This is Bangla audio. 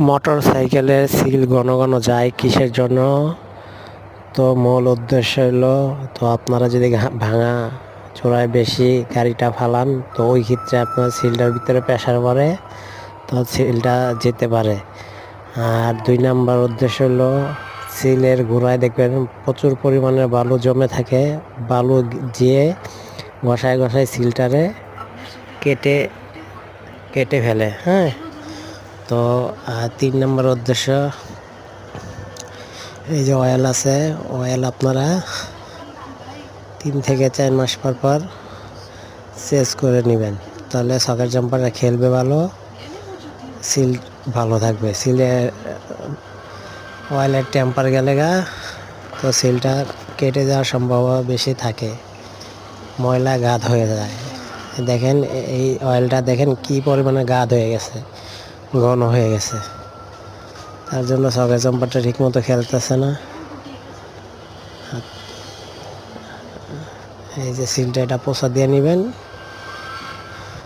মোটর সাইকেলের সিল ঘন ঘন যায় কিসের জন্য? তো মূল উদ্দেশ্য হলো, তো আপনারা যদি ভাঙা চোরায় বেশি গাড়িটা ফালান, তো ওই ক্ষেত্রে আপনার সিলটার ভিতরে প্রেসার পড়ে, তো সিলটা যেতে পারে। আর 2 নাম্বার উদ্দেশ্য হলো, সিলের গোড়ায় দেখবেন প্রচুর পরিমাণে বালু জমে থাকে, বালু যেয়ে ঘষায় ঘষায় সিলটারে কেটে কেটে ফেলে। হ্যাঁ, তো 3 নাম্বার উদ্দেশ্য, এই যে অয়েল আছে, অয়েল আপনারা 3 থেকে 4 মাস পর পর চেঞ্জ করে নেবেন, তাহলে সকেট জাম্পারটা খেলবে ভালো, সিল ভালো থাকবে। সিলের অয়েলের টেম্পার গেলে তো সিলটা কেটে যাওয়ার সম্ভাবনা বেশি থাকে, ময়লা গাদ হয়ে যায়। দেখেন এই অয়েলটা দেখেন কি পরিমাণে গাদ হয়ে গেছে, ঘন হয়ে গেছে, তার জন্য সকেট জাম্পারটা ঠিকমতো খেলতেছে না। এই যে সিলটা এটা পোছা দিয়ে নেবেন।